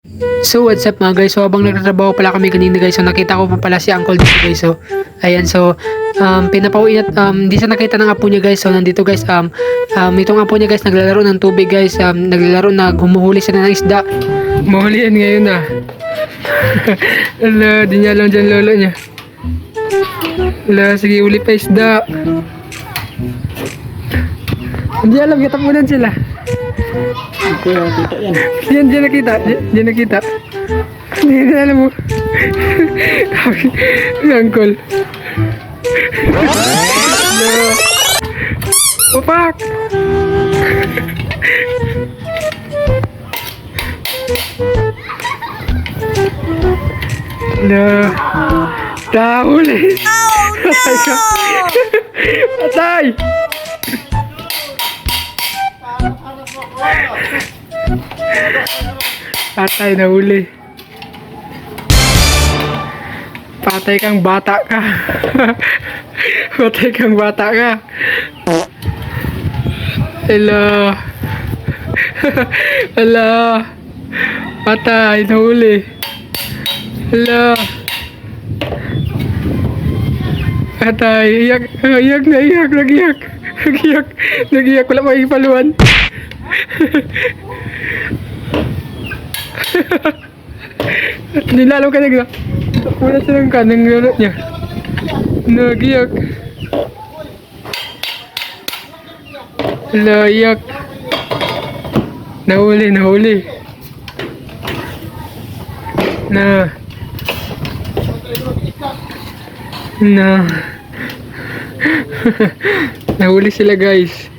So what's up mga guys, so habang nagtatrabaho pala kami kanina guys, so nakita ko pa pala si Uncle dito guys. So ayan, so pinapauwi at di siya nakita ng apo niya guys. So nandito guys, itong apo niya guys naglalaro ng tubig guys, naglalaro na humuhuli sila ng isda. Mahulian ngayon na. Ala, di niya alam dyan lolo niya. Ala, sige uli pa isda. Hindi alam, katapunan sila. Kuya, kita yan. Diyan nakita. Diyan nakita. Hindi na alam mo. Uncle. No. Opak! No. Dahuli. Oh no! Patay! Patay na huli. Patay kang bata ka. Patay kang bata ka. Hello. Hello. Patay na huli. Hello. Patay. Iyak. Iyak na iyak. Nagiyak. Nagiyak. Nagiyak. Wala makipaluan. Nilalam ka na. Wala silang kanang lolo niya. Nagiyak. Layak. Nahuli. Nahuli sila guys.